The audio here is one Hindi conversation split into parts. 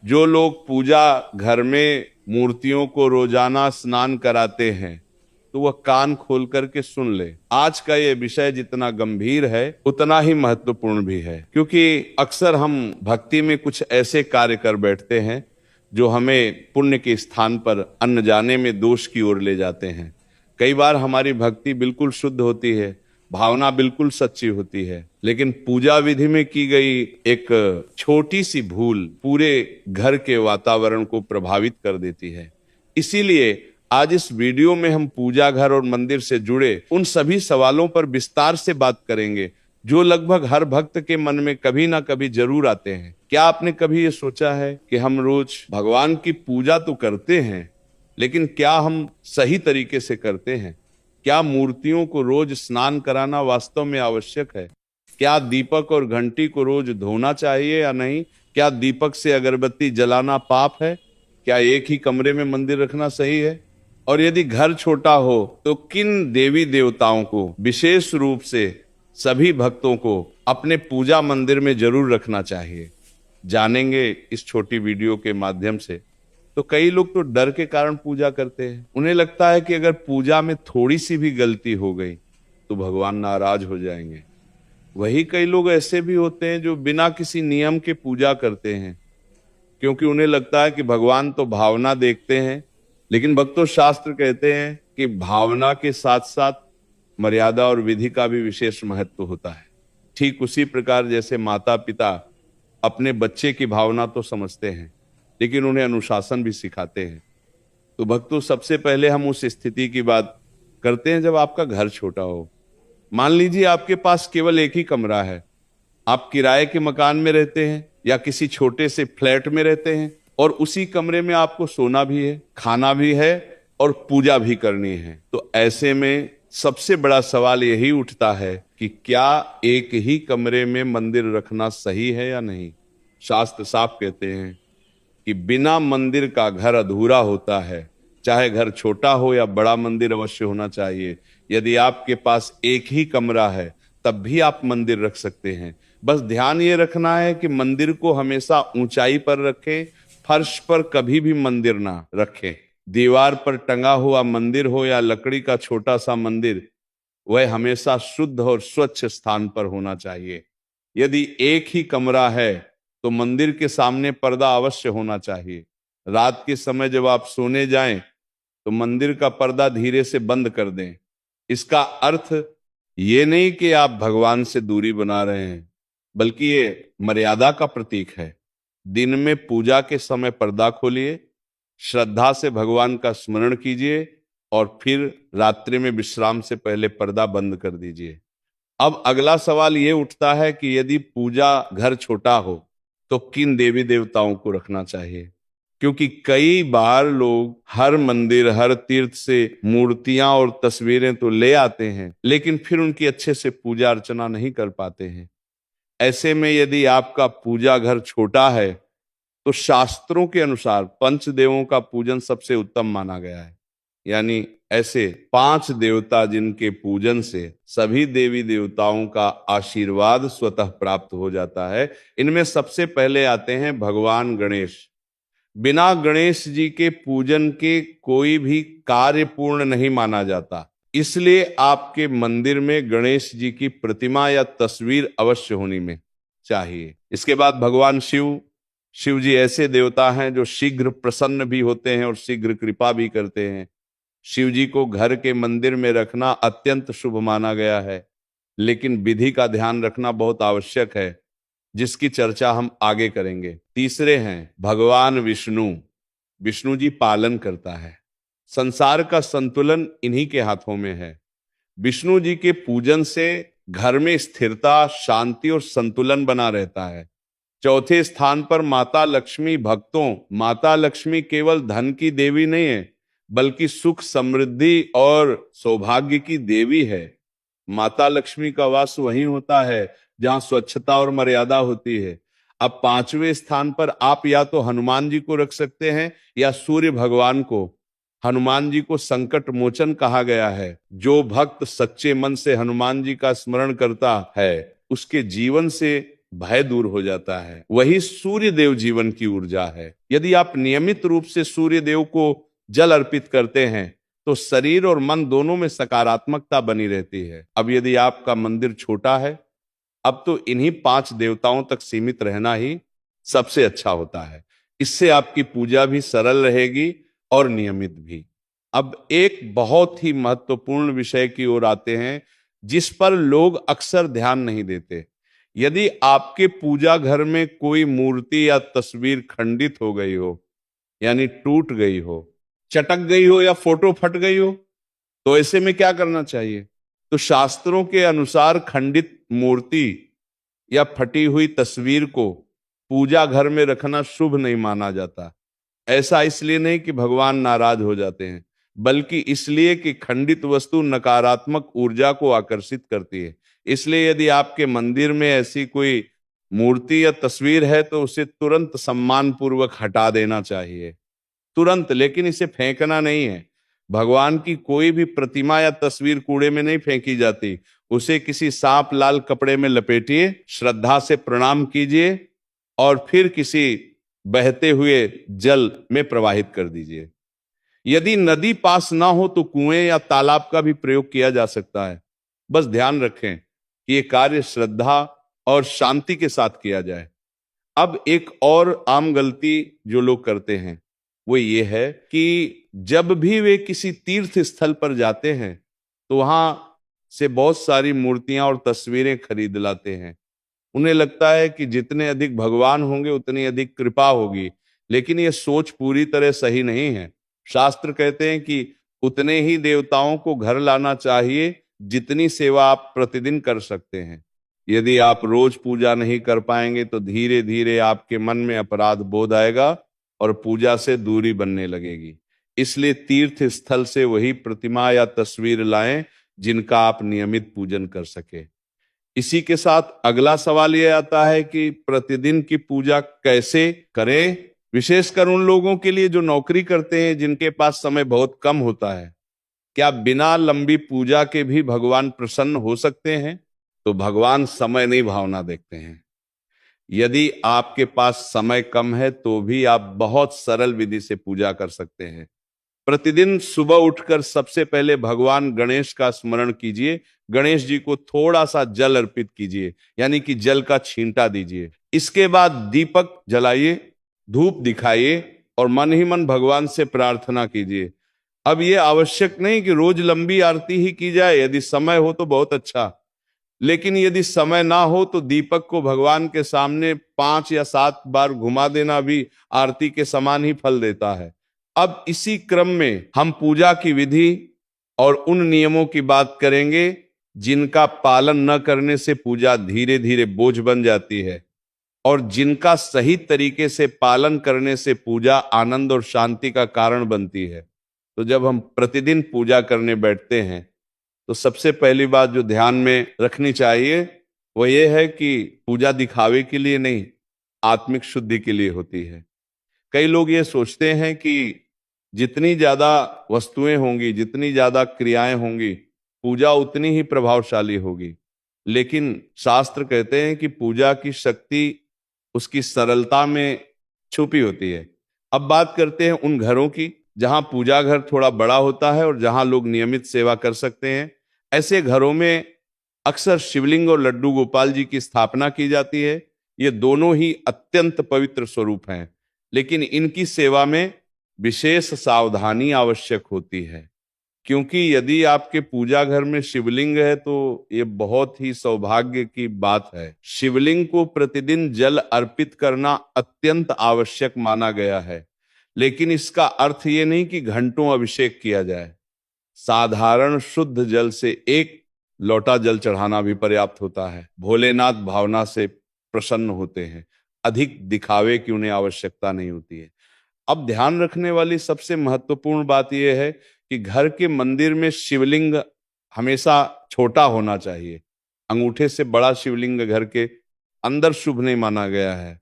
जो लोग पूजा घर में मूर्तियों को रोजाना स्नान कराते हैं, तो वह कान खोल करके सुन ले। आज का ये विषय जितना गंभीर है उतना ही महत्वपूर्ण भी है, क्योंकि अक्सर हम भक्ति में कुछ ऐसे कार्य कर बैठते हैं जो हमें पुण्य के स्थान पर अनजाने में दोष की ओर ले जाते हैं। कई बार हमारी भक्ति बिल्कुल शुद्ध होती है, भावना बिल्कुल सच्ची होती है, लेकिन पूजा विधि में की गई एक छोटी सी भूल पूरे घर के वातावरण को प्रभावित कर देती है। इसीलिए आज इस वीडियो में हम पूजा घर और मंदिर से जुड़े उन सभी सवालों पर विस्तार से बात करेंगे जो लगभग हर भक्त के मन में कभी ना कभी जरूर आते हैं। क्या आपने कभी ये सोचा है कि हम रोज भगवान की पूजा तो करते हैं, लेकिन क्या हम सही तरीके से करते हैं? क्या मूर्तियों को रोज स्नान कराना वास्तव में आवश्यक है? क्या दीपक और घंटी को रोज धोना चाहिए या नहीं? क्या दीपक से अगरबत्ती जलाना पाप है? क्या एक ही कमरे में मंदिर रखना सही है? और यदि घर छोटा हो तो किन देवी देवताओं को विशेष रूप से सभी भक्तों को अपने पूजा मंदिर में जरूर रखना चाहिए? जानेंगे इस छोटी वीडियो के माध्यम से। तो कई लोग तो डर के कारण पूजा करते हैं। उन्हें लगता है कि अगर पूजा में थोड़ी सी भी गलती हो गई तो भगवान नाराज हो जाएंगे। वही कई लोग ऐसे भी होते हैं जो बिना किसी नियम के पूजा करते हैं, क्योंकि उन्हें लगता है कि भगवान तो भावना देखते हैं। लेकिन भक्तों, शास्त्र कहते हैं कि भावना के साथ साथ मर्यादा और विधि का भी विशेष महत्व होता है। ठीक उसी प्रकार जैसे माता पिता अपने बच्चे की भावना तो समझते हैं, लेकिन उन्हें अनुशासन भी सिखाते हैं। तो भक्तों, सबसे पहले हम उस स्थिति की बात करते हैं जब आपका घर छोटा हो। मान लीजिए आपके पास केवल एक ही कमरा है, आप किराए के मकान में रहते हैं या किसी छोटे से फ्लैट में रहते हैं, और उसी कमरे में आपको सोना भी है, खाना भी है और पूजा भी करनी है। तो ऐसे में सबसे बड़ा सवाल यही उठता है कि क्या एक ही कमरे में मंदिर रखना सही है या नहीं? शास्त्र साफ कहते हैं कि बिना मंदिर का घर अधूरा होता है। चाहे घर छोटा हो या बड़ा, मंदिर अवश्य होना चाहिए। यदि आपके पास एक ही कमरा है तब भी आप मंदिर रख सकते हैं। बस ध्यान ये रखना है कि मंदिर को हमेशा ऊंचाई पर रखें, फर्श पर कभी भी मंदिर ना रखें। दीवार पर टंगा हुआ मंदिर हो या लकड़ी का छोटा सा मंदिर, वह हमेशा शुद्ध और स्वच्छ स्थान पर होना चाहिए। यदि एक ही कमरा है तो मंदिर के सामने पर्दा अवश्य होना चाहिए। रात के समय जब आप सोने जाएं तो मंदिर का पर्दा धीरे से बंद कर दें। इसका अर्थ ये नहीं कि आप भगवान से दूरी बना रहे हैं, बल्कि ये मर्यादा का प्रतीक है। दिन में पूजा के समय पर्दा खोलिए, श्रद्धा से भगवान का स्मरण कीजिए और फिर रात्रि में विश्राम से पहले पर्दा बंद कर दीजिए। अब अगला सवाल ये उठता है कि यदि पूजा घर छोटा हो तो किन देवी देवताओं को रखना चाहिए? क्योंकि कई बार लोग हर मंदिर, हर तीर्थ से मूर्तियां और तस्वीरें तो ले आते हैं, लेकिन फिर उनकी अच्छे से पूजा अर्चना नहीं कर पाते हैं। ऐसे में यदि आपका पूजा घर छोटा है तो शास्त्रों के अनुसार पंचदेवों का पूजन सबसे उत्तम माना गया है। यानी ऐसे 5 देवता जिनके पूजन से सभी देवी देवताओं का आशीर्वाद स्वतः प्राप्त हो जाता है। इनमें सबसे पहले आते हैं भगवान गणेश। बिना गणेश जी के पूजन के कोई भी कार्य पूर्ण नहीं माना जाता। इसलिए आपके मंदिर में गणेश जी की प्रतिमा या तस्वीर अवश्य होनी में चाहिए। इसके बाद भगवान शिव जी ऐसे देवता हैं जो शीघ्र प्रसन्न भी होते हैं और शीघ्र कृपा भी करते हैं। शिव जी को घर के मंदिर में रखना अत्यंत शुभ माना गया है, लेकिन विधि का ध्यान रखना बहुत आवश्यक है, जिसकी चर्चा हम आगे करेंगे। तीसरे हैं भगवान विष्णु। विष्णु जी पालन करता है। संसार का संतुलन इन्हीं के हाथों में है। विष्णु जी के पूजन से घर में स्थिरता, शांति और संतुलन बना रहता है। चौथे स्थान पर माता लक्ष्मी। भक्तों, माता लक्ष्मी केवल धन की देवी नहीं है, बल्कि सुख, समृद्धि और सौभाग्य की देवी है। माता लक्ष्मी का वास वहीं होता है जहां स्वच्छता और मर्यादा होती है। अब 5वें स्थान पर आप या तो हनुमान जी को रख सकते हैं या सूर्य भगवान को। हनुमान जी को संकट मोचन कहा गया है। जो भक्त सच्चे मन से हनुमान जी का स्मरण करता है, उसके जीवन से भय दूर हो जाता है। वही सूर्य देव जीवन की ऊर्जा है। यदि आप नियमित रूप से सूर्य देव को जल अर्पित करते हैं तो शरीर और मन दोनों में सकारात्मकता बनी रहती है। अब यदि आपका मंदिर छोटा है, अब तो इन्हीं 5 देवताओं तक सीमित रहना ही सबसे अच्छा होता है। इससे आपकी पूजा भी सरल रहेगी और नियमित भी। अब एक बहुत ही महत्वपूर्ण विषय की ओर आते हैं जिस पर लोग अक्सर ध्यान नहीं देते। यदि आपके पूजा घर में कोई मूर्ति या तस्वीर खंडित हो गई हो, यानी टूट गई हो, चटक गई हो या फोटो फट गई हो, तो ऐसे में क्या करना चाहिए? तो शास्त्रों के अनुसार खंडित मूर्ति या फटी हुई तस्वीर को पूजा घर में रखना शुभ नहीं माना जाता। ऐसा इसलिए नहीं कि भगवान नाराज हो जाते हैं, बल्कि इसलिए कि खंडित वस्तु नकारात्मक ऊर्जा को आकर्षित करती है। इसलिए यदि आपके मंदिर में ऐसी कोई मूर्ति या तस्वीर है तो उसे तुरंत सम्मान पूर्वक हटा देना चाहिए, तुरंत। लेकिन इसे फेंकना नहीं है। भगवान की कोई भी प्रतिमा या तस्वीर कूड़े में नहीं फेंकी जाती। उसे किसी साफ लाल कपड़े में लपेटिए, श्रद्धा से प्रणाम कीजिए और फिर किसी बहते हुए जल में प्रवाहित कर दीजिए। यदि नदी पास ना हो तो कुएं या तालाब का भी प्रयोग किया जा सकता है। बस ध्यान रखें कि ये कार्य श्रद्धा और शांति के साथ किया जाए। अब एक और आम गलती जो लोग करते हैं वो ये है कि जब भी वे किसी तीर्थ स्थल पर जाते हैं तो वहां से बहुत सारी मूर्तियां और तस्वीरें खरीद लाते हैं। उन्हें लगता है कि जितने अधिक भगवान होंगे उतनी अधिक कृपा होगी, लेकिन ये सोच पूरी तरह सही नहीं है। शास्त्र कहते हैं कि उतने ही देवताओं को घर लाना चाहिए जितनी सेवा आप प्रतिदिन कर सकते हैं। यदि आप रोज पूजा नहीं कर पाएंगे तो धीरे धीरे आपके मन में अपराध बोध आएगा और पूजा से दूरी बनने लगेगी। इसलिए तीर्थ स्थल से वही प्रतिमा या तस्वीर लाएं जिनका आप नियमित पूजन कर सके। इसी के साथ अगला सवाल यह आता है कि प्रतिदिन की पूजा कैसे करें, विशेषकर उन लोगों के लिए जो नौकरी करते हैं, जिनके पास समय बहुत कम होता है। क्या बिना लंबी पूजा के भी भगवान प्रसन्न हो सकते हैं? तो भगवान समय नहीं, भावना देखते हैं। यदि आपके पास समय कम है तो भी आप बहुत सरल विधि से पूजा कर सकते हैं। प्रतिदिन सुबह उठकर सबसे पहले भगवान गणेश का स्मरण कीजिए। गणेश जी को थोड़ा सा जल अर्पित कीजिए, यानी कि जल का छींटा दीजिए। इसके बाद दीपक जलाइए, धूप दिखाइए और मन ही मन भगवान से प्रार्थना कीजिए। अब ये आवश्यक नहीं कि रोज लंबी आरती ही की जाए। यदि समय हो तो बहुत अच्छा, लेकिन यदि समय ना हो तो दीपक को भगवान के सामने 5 या 7 बार घुमा देना भी आरती के समान ही फल देता है। अब इसी क्रम में हम पूजा की विधि और उन नियमों की बात करेंगे जिनका पालन न करने से पूजा धीरे धीरे बोझ बन जाती है और जिनका सही तरीके से पालन करने से पूजा आनंद और शांति का कारण बनती है। तो जब हम प्रतिदिन पूजा करने बैठते हैं तो सबसे पहली बात जो ध्यान में रखनी चाहिए वो ये है कि पूजा दिखावे के लिए नहीं, आत्मिक शुद्धि के लिए होती है। कई लोग ये सोचते हैं कि जितनी ज्यादा वस्तुएं होंगी, जितनी ज्यादा क्रियाएं होंगी, पूजा उतनी ही प्रभावशाली होगी। लेकिन शास्त्र कहते हैं कि पूजा की शक्ति उसकी सरलता में छुपी होती है। अब बात करते हैं उन घरों की जहां पूजा घर थोड़ा बड़ा होता है और जहां लोग नियमित सेवा कर सकते हैं। ऐसे घरों में अक्सर शिवलिंग और लड्डू गोपाल जी की स्थापना की जाती है। ये दोनों ही अत्यंत पवित्र स्वरूप हैं, लेकिन इनकी सेवा में विशेष सावधानी आवश्यक होती है, क्योंकि यदि आपके पूजा घर में शिवलिंग है तो ये बहुत ही सौभाग्य की बात है। शिवलिंग को प्रतिदिन जल अर्पित करना अत्यंत आवश्यक माना गया है, लेकिन इसका अर्थ ये नहीं कि घंटों अभिषेक किया जाए। साधारण शुद्ध जल से 1 लोटा जल चढ़ाना भी पर्याप्त होता है। भोलेनाथ भावना से प्रसन्न होते हैं, अधिक दिखावे की उन्हें आवश्यकता नहीं होती है। अब ध्यान रखने वाली सबसे महत्वपूर्ण बात यह है कि घर के मंदिर में शिवलिंग हमेशा छोटा होना चाहिए। अंगूठे से बड़ा शिवलिंग घर के अंदर शुभ नहीं माना गया है।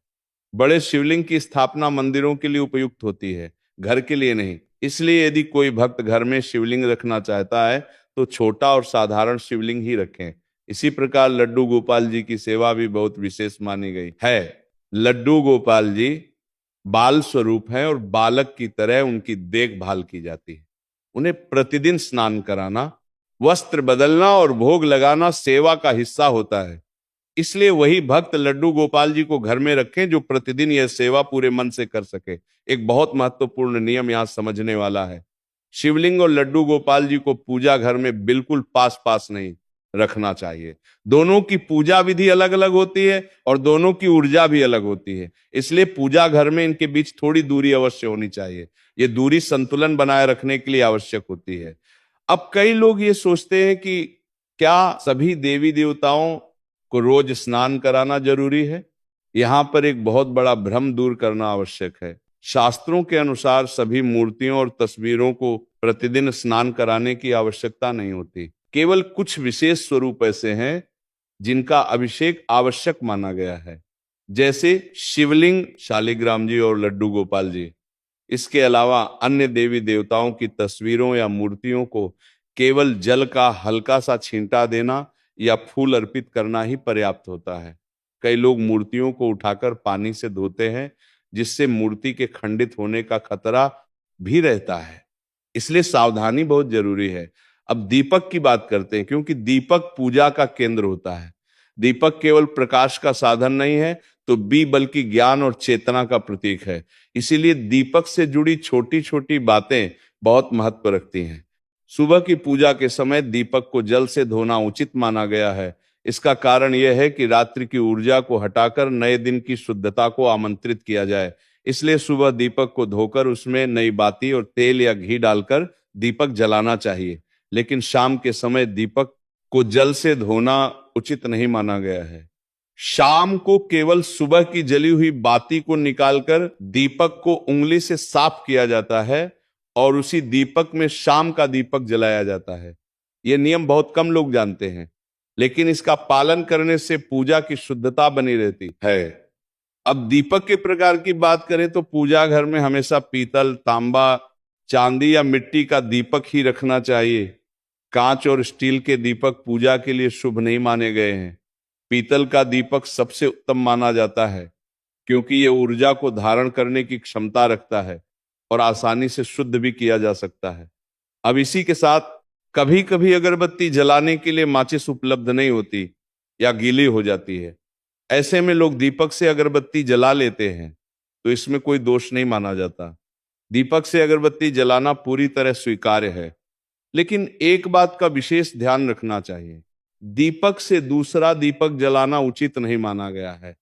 बड़े शिवलिंग की स्थापना मंदिरों के लिए उपयुक्त होती है, घर के लिए नहीं। इसलिए यदि कोई भक्त घर में शिवलिंग रखना चाहता है तो छोटा और साधारण शिवलिंग ही रखें। इसी प्रकार लड्डू गोपाल जी की सेवा भी बहुत विशेष मानी गई है। लड्डू गोपाल जी बाल स्वरूप हैं और बालक की तरह उनकी देखभाल की जाती है। उन्हें प्रतिदिन स्नान कराना, वस्त्र बदलना और भोग लगाना सेवा का हिस्सा होता है। इसलिए वही भक्त लड्डू गोपाल जी को घर में रखें जो प्रतिदिन यह सेवा पूरे मन से कर सके। एक बहुत महत्वपूर्ण नियम यहां समझने वाला है। शिवलिंग और लड्डू गोपाल जी को पूजा घर में बिल्कुल पास पास नहीं रखना चाहिए। दोनों की पूजा विधि अलग अलग होती है और दोनों की ऊर्जा भी अलग होती है। इसलिए पूजा घर में इनके बीच थोड़ी दूरी अवश्य होनी चाहिए। ये दूरी संतुलन बनाए रखने के लिए आवश्यक होती है। अब कई लोग ये सोचते हैं कि क्या सभी देवी देवताओं को रोज स्नान कराना जरूरी है? यहां पर एक बहुत बड़ा भ्रम दूर करना आवश्यक है। शास्त्रों के अनुसार सभी मूर्तियों और तस्वीरों को प्रतिदिन स्नान कराने की आवश्यकता नहीं होती। केवल कुछ विशेष स्वरूप ऐसे हैं जिनका अभिषेक आवश्यक माना गया है, जैसे शिवलिंग, शालिग्राम जी और लड्डू गोपाल जी। इसके अलावा अन्य देवी देवताओं की तस्वीरों या मूर्तियों को केवल जल का हल्का सा छींटा देना या फूल अर्पित करना ही पर्याप्त होता है। कई लोग मूर्तियों को उठाकर पानी से धोते हैं, जिससे मूर्ति के खंडित होने का खतरा भी रहता है। इसलिए सावधानी बहुत जरूरी है। अब दीपक की बात करते हैं, क्योंकि दीपक पूजा का केंद्र होता है। दीपक केवल प्रकाश का साधन नहीं है तो भी बल्कि ज्ञान और चेतना का प्रतीक है। इसीलिए दीपक से जुड़ी छोटी छोटी बातें बहुत महत्व रखती हैं। सुबह की पूजा के समय दीपक को जल से धोना उचित माना गया है। इसका कारण यह है कि रात्रि की ऊर्जा को हटाकर नए दिन की शुद्धता को आमंत्रित किया जाए। इसलिए सुबह दीपक को धोकर उसमें नई बाती और तेल या घी डालकर दीपक जलाना चाहिए। लेकिन शाम के समय दीपक को जल से धोना उचित नहीं माना गया है। शाम को केवल सुबह की जली हुई बाती को निकालकर दीपक को उंगली से साफ किया जाता है और उसी दीपक में शाम का दीपक जलाया जाता है। यह नियम बहुत कम लोग जानते हैं, लेकिन इसका पालन करने से पूजा की शुद्धता बनी रहती है। अब दीपक के प्रकार की बात करें तो पूजा घर में हमेशा पीतल, तांबा, चांदी या मिट्टी का दीपक ही रखना चाहिए। कांच और स्टील के दीपक पूजा के लिए शुभ नहीं माने गए हैं। पीतल का दीपक सबसे उत्तम माना जाता है, क्योंकि यह ऊर्जा को धारण करने की क्षमता रखता है और आसानी से शुद्ध भी किया जा सकता है। अब इसी के साथ कभी कभी अगरबत्ती जलाने के लिए माचिस उपलब्ध नहीं होती या गीली हो जाती है। ऐसे में लोग दीपक से अगरबत्ती जला लेते हैं, तो इसमें कोई दोष नहीं माना जाता। दीपक से अगरबत्ती जलाना पूरी तरह स्वीकार्य है। लेकिन एक बात का विशेष ध्यान रखना चाहिए, दीपक से दूसरा दीपक जलाना उचित नहीं माना गया है।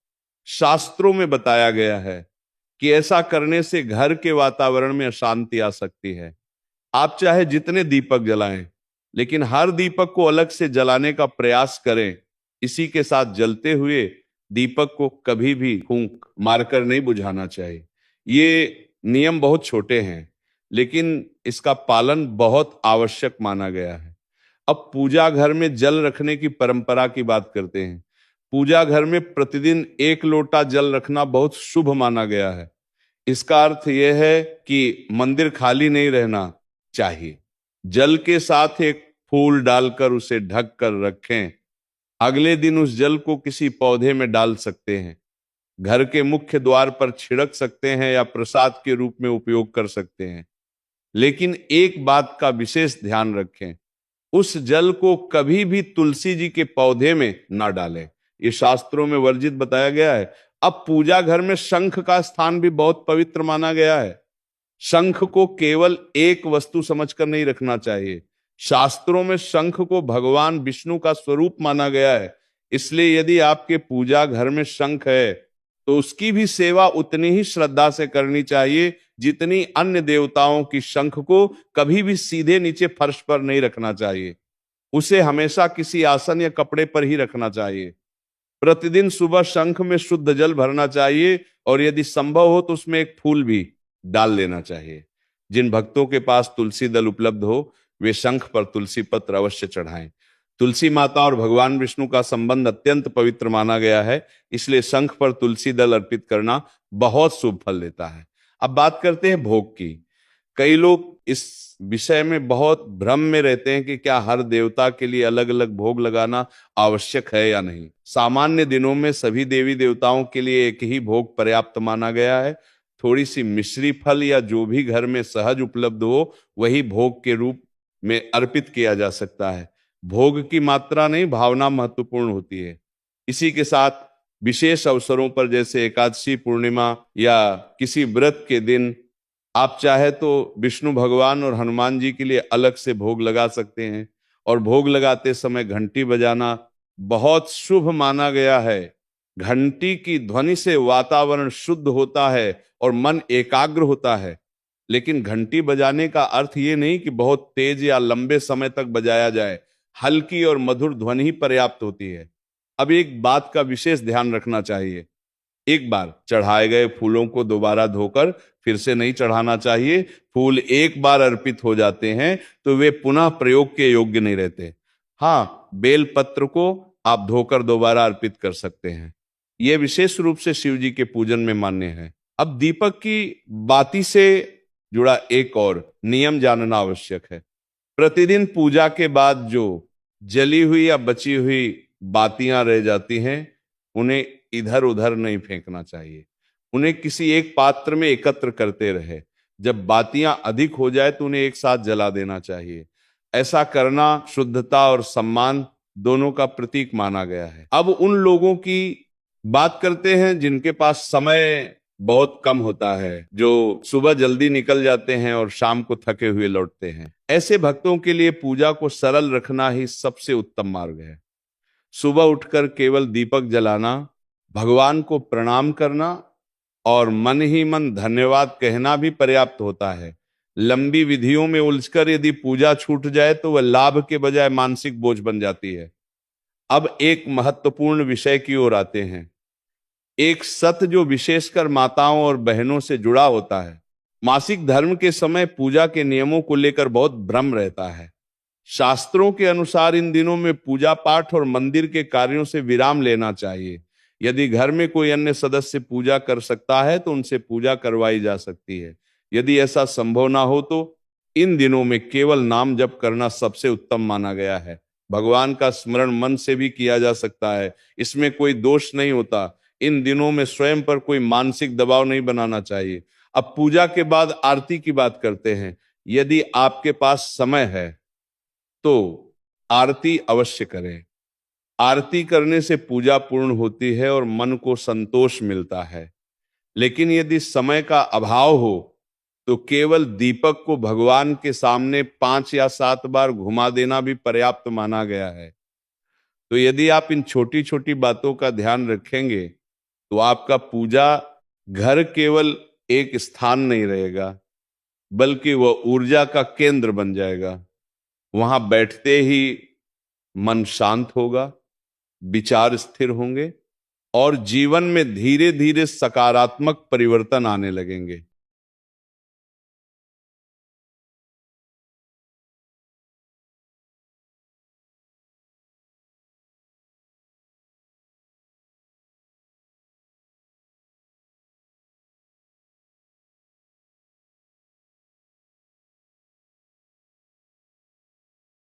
शास्त्रों में बताया गया है कि ऐसा करने से घर के वातावरण में अशांति आ सकती है। आप चाहे जितने दीपक जलाएं, लेकिन हर दीपक को अलग से जलाने का प्रयास करें। इसी के साथ जलते हुए दीपक को कभी भी फूंक मारकर नहीं बुझाना चाहिए। ये नियम बहुत छोटे हैं, लेकिन इसका पालन बहुत आवश्यक माना गया है। अब पूजा घर में जल रखने की परंपरा की बात करते हैं। पूजा घर में प्रतिदिन 1 लोटा जल रखना बहुत शुभ माना गया है। इसका अर्थ यह है कि मंदिर खाली नहीं रहना चाहिए। जल के साथ एक फूल डालकर उसे ढक कर रखें। अगले दिन उस जल को किसी पौधे में डाल सकते हैं, घर के मुख्य द्वार पर छिड़क सकते हैं या प्रसाद के रूप में उपयोग कर सकते हैं। लेकिन एक बात का विशेष ध्यान रखें, उस जल को कभी भी तुलसी जी के पौधे में ना डालें। ये शास्त्रों में वर्जित बताया गया है। अब पूजा घर में शंख का स्थान भी बहुत पवित्र माना गया है। शंख को केवल एक वस्तु समझकर नहीं रखना चाहिए। शास्त्रों में शंख को भगवान विष्णु का स्वरूप माना गया है। इसलिए यदि आपके पूजा घर में शंख है तो उसकी भी सेवा उतनी ही श्रद्धा से करनी चाहिए जितनी अन्य देवताओं की। शंख को कभी भी सीधे नीचे फर्श पर नहीं रखना चाहिए, उसे हमेशा किसी आसन या कपड़े पर ही रखना चाहिए। प्रतिदिन सुबह शंख में शुद्ध जल भरना चाहिए और यदि संभव हो तो उसमें एक फूल भी डाल लेना चाहिए। जिन भक्तों के पास तुलसी दल उपलब्ध हो वे शंख पर तुलसी पत्र अवश्य चढ़ाएं। तुलसी माता और भगवान विष्णु का संबंध अत्यंत पवित्र माना गया है, इसलिए शंख पर तुलसी दल अर्पित करना बहुत शुभ फल देता है। अब बात करते हैं भोग की। कई लोग इस विषय में बहुत भ्रम में रहते हैं कि क्या हर देवता के लिए अलग अलग भोग लगाना आवश्यक है या नहीं। सामान्य दिनों में सभी देवी देवताओं के लिए एक ही भोग पर्याप्त माना गया है। थोड़ी सी मिश्री फल या जो भी घर में सहज उपलब्ध हो वही भोग के रूप में अर्पित किया जा सकता है। भोग की मात्रा नहीं, भावना महत्वपूर्ण होती है। इसी के साथ विशेष अवसरों पर जैसे एकादशी, पूर्णिमा या किसी व्रत के दिन आप चाहे तो विष्णु भगवान और हनुमान जी के लिए अलग से भोग लगा सकते हैं। और भोग लगाते समय घंटी बजाना बहुत शुभ माना गया है। घंटी की ध्वनि से वातावरण शुद्ध होता है और मन एकाग्र होता है। लेकिन घंटी बजाने का अर्थ ये नहीं कि बहुत तेज या लंबे समय तक बजाया जाए। हल्की और मधुर ध्वनि ही पर्याप्त होती है। अब एक बात का विशेष ध्यान रखना चाहिए, एक बार चढ़ाए गए फूलों को दोबारा धोकर फिर से नहीं चढ़ाना चाहिए। फूल एक बार अर्पित हो जाते हैं तो वे पुनः प्रयोग के योग्य नहीं रहते। हाँ, बेल पत्र को आप धोकर दोबारा अर्पित कर सकते हैं। यह विशेष रूप से शिव जी के पूजन में मान्य है। अब दीपक की बाती से जुड़ा एक और नियम जानना आवश्यक है। प्रतिदिन पूजा के बाद जो जली हुई या बची हुई बातियां रह जाती हैं उन्हें इधर उधर नहीं फेंकना चाहिए। उन्हें किसी एक पात्र में एकत्र करते रहे। जब बातियां अधिक हो जाए तो उन्हें एक साथ जला देना चाहिए। ऐसा करना शुद्धता और सम्मान दोनों का प्रतीक माना गया है। अब उन लोगों की बात करते हैं जिनके पास समय बहुत कम होता है, जो सुबह जल्दी निकल जाते हैं और शाम को थके हुए लौटते हैं। ऐसे भक्तों के लिए पूजा को सरल रखना ही सबसे उत्तम मार्ग है। सुबह उठकर केवल दीपक जलाना, भगवान को प्रणाम करना और मन ही मन धन्यवाद कहना भी पर्याप्त होता है। लंबी विधियों में उलझकर यदि पूजा छूट जाए तो वह लाभ के बजाय मानसिक बोझ बन जाती है। अब एक महत्वपूर्ण विषय की ओर आते हैं, एक सत्य जो विशेषकर माताओं और बहनों से जुड़ा होता है। मासिक धर्म के समय पूजा के नियमों को लेकर बहुत भ्रम रहता है। शास्त्रों के अनुसार इन दिनों में पूजा पाठ और मंदिर के कार्यों से विराम लेना चाहिए। यदि घर में कोई अन्य सदस्य पूजा कर सकता है तो उनसे पूजा करवाई जा सकती है। यदि ऐसा संभव ना हो तो इन दिनों में केवल नाम जप करना सबसे उत्तम माना गया है। भगवान का स्मरण मन से भी किया जा सकता है, इसमें कोई दोष नहीं होता। इन दिनों में स्वयं पर कोई मानसिक दबाव नहीं बनाना चाहिए। अब पूजा के बाद आरती की बात करते हैं। यदि आपके पास समय है तो आरती अवश्य करें। आरती करने से पूजा पूर्ण होती है और मन को संतोष मिलता है। लेकिन यदि समय का अभाव हो तो केवल दीपक को भगवान के सामने 5 या 7 बार घुमा देना भी पर्याप्त माना गया है। तो यदि आप इन छोटी छोटी बातों का ध्यान रखेंगे तो आपका पूजा घर केवल एक स्थान नहीं रहेगा, बल्कि वह ऊर्जा का केंद्र बन जाएगा। वहां बैठते ही मन शांत होगा, विचार स्थिर होंगे और जीवन में धीरे धीरे सकारात्मक परिवर्तन आने लगेंगे।